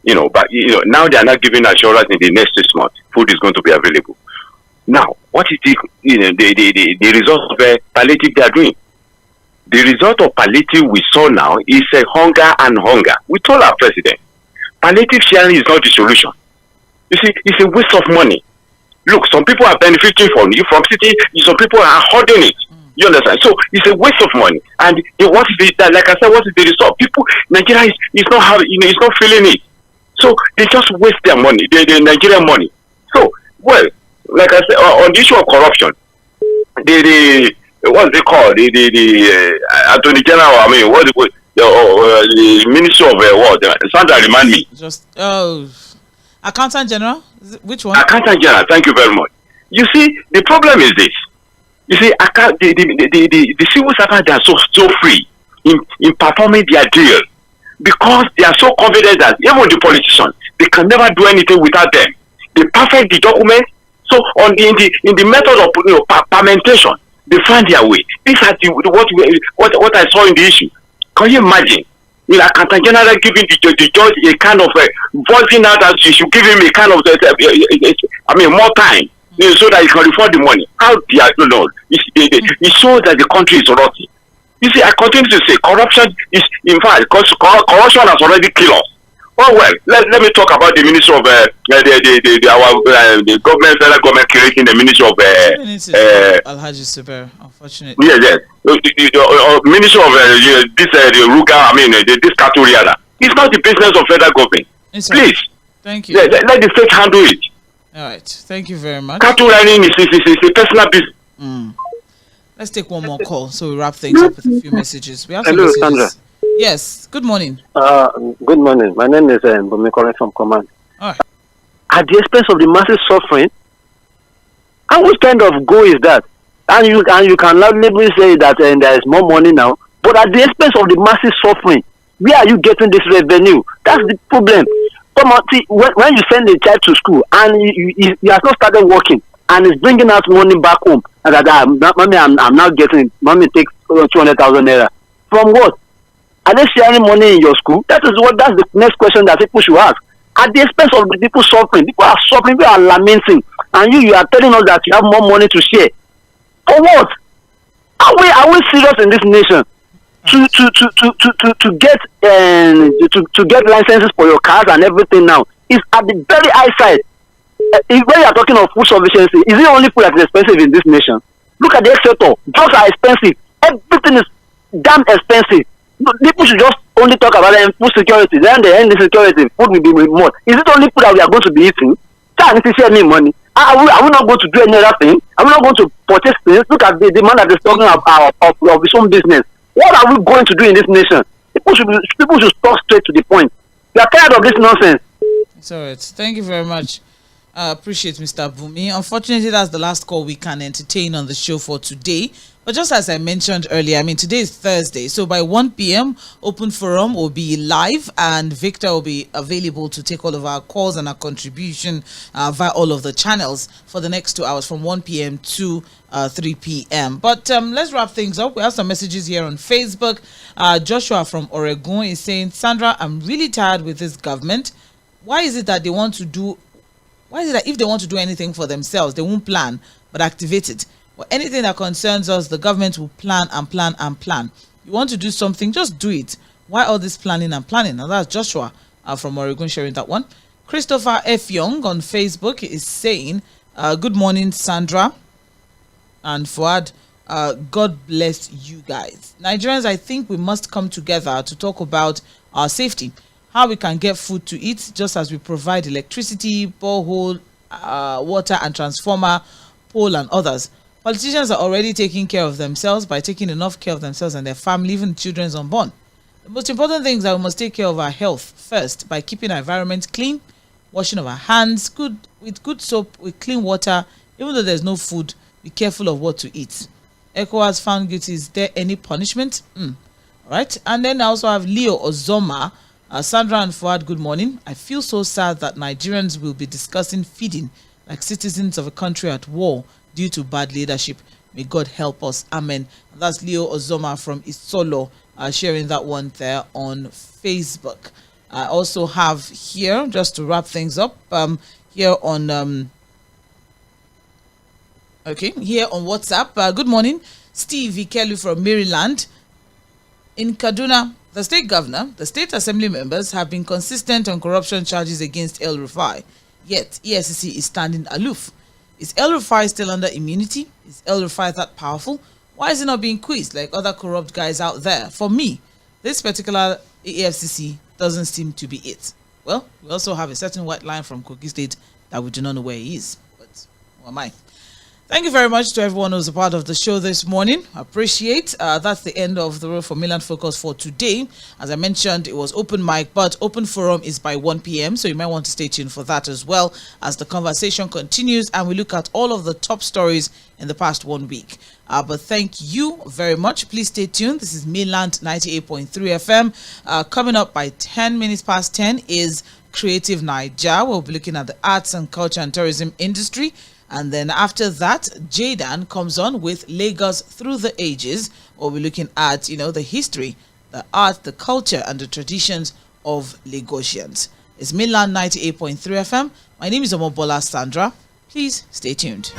but now they are not giving assurance in the next 6 months food is going to be available. Now, what is the result of palliative they are doing? The result of palliative we saw now is hunger and hunger. We told our president, palliative sharing is not the solution. You see, it's a waste of money. Look, some people are benefiting from city, some people are hoarding it. You understand? So it's a waste of money. And what is like I said, what is the result? Nigeria is not having, it's not feeling it. So they just waste their money, the Nigerian money. So, well, like I said, on the issue of corruption, what's they called? The Attorney General, the Minister of what? Sandra, remind me. Accountant General? Which one? Accountant General, thank you very much. You see, the problem is this. You see, the civil servants are so free in performing their deal because they are so confident that even the politicians, they can never do anything without them. They perfect the document. So in the method of parliamentation, they find their way. This is what I saw in the issue. Can you imagine? Accountant General giving the judge a kind of voicing out that you should give him a kind of more time so that he can refund the money. How dare you know? It shows that the country is rotten. You see, I continue to say corruption is, in fact, because corruption has already killed us. Oh well, let me talk about the Minister of the government, federal government creating the Minister of Alhaji Super, unfortunately. Yes. The Minister of this Ruga, this Katuriana. It's not the business of federal government. Please. Thank you. Let the state handle it. All right. Thank you very much. Caturianing is a personal business. Let's take one more call so we wrap things up with a few messages. We have some Hello, messages. Sandra. Yes. Good morning. Good morning. My name is Mbome calling from Command. All right. At the expense of the massive suffering, and what kind of goal is that? And you can loudly say that there is more money now, but at the expense of the massive suffering, where are you getting this revenue? That's the problem. Come on, see, when you send a child to school and he has not started working and is bringing out money back home, and that mommy, I'm now getting, mommy takes 200,000 naira. From what? Are they sharing money in your school? That's the next question that people should ask. At the expense of the people suffering, people are suffering, people are lamenting, and you are telling us that you have more money to share. For what? Are we serious in this nation? To get licenses for your cars and everything now is at the very high side. When you are talking of food sufficiency, is it only food that is expensive in this nation? Look at the sector. Drugs are expensive. Everything is damn expensive. People should just only talk about food security. Then they end the security. Food will be more. Is it only food that we are going to be eating? I need to share me money. Are we not going to do any other thing? Are we not going to purchase things? Look at the man that is talking of his own business. What are we going to do in this nation? People should talk straight to the point. We are tired of this nonsense. It's all right. Thank you very much. I appreciate Mr. Bumi. Unfortunately, that's the last call we can entertain on the show for today. But just as I mentioned earlier, today is Thursday. So by 1 p.m., Open Forum will be live and Victor will be available to take all of our calls and our contribution via all of the channels for the next 2 hours from 1 p.m. to 3 p.m. But let's wrap things up. We have some messages here on Facebook. Joshua from Oregon is saying, Sandra, I'm really tired with this government. Why is it that if they want to do anything for themselves, they won't plan, but activate it? Well, anything that concerns us, the government will plan and plan and plan. You want to do something, just do it. Why all this planning and planning? And that's Joshua from Oregon sharing that one. Christopher F. Young on Facebook is saying, good morning, Sandra and Fuad. God bless you guys. Nigerians, I think we must come together to talk about our safety. How we can get food to eat, just as we provide electricity, borehole, water and transformer, pole and others. Politicians are already taking care of themselves by taking enough care of themselves and their family, even children's unborn. The most important thing is that we must take care of our health first by keeping our environment clean, washing of our hands with good soap, with clean water. Even though there's no food, be careful of what to eat. ECOWAS found guilty. Is there any punishment? All right. And then I also have Leo Ozoma. Sandra and Fuad, good morning. I feel so sad that Nigerians will be discussing feeding like citizens of a country at war due to bad leadership. May God help us. Amen. And that's Leo Ozoma from Isolo sharing that one there on Facebook. I also have here, just to wrap things up, here on here on WhatsApp. Good morning, Steve Ikelu from Maryland. In Kaduna, the state governor, the state assembly members have been consistent on corruption charges against El-Rufai. Yet, EFCC is standing aloof. Is El-Rufai still under immunity? Is El-Rufai that powerful? Why is he not being quizzed like other corrupt guys out there? For me, this particular EFCC doesn't seem to be it. Well, we also have a certain white line from Kogi State that we do not know where he is. But who am I? Thank you very much to everyone who's a part of the show this morning. Appreciate. That's the end of the Road for Mainland Focus for today. As I mentioned, it was open mic, but open forum is by 1 p.m. So you might want to stay tuned for that as well as the conversation continues and we look at all of the top stories in the past 1 week. But thank you very much. Please stay tuned. This is Mainland 98.3 FM. Coming up by 10 minutes past 10 is Creative Naija. We'll be looking at the arts and culture and tourism industry. And then after that, Jadan comes on with Lagos Through the Ages. We'll be looking at, the history, the art, the culture, and the traditions of Lagosians. It's Mainland 98.3 FM. My name is Omobola Sandra. Please stay tuned.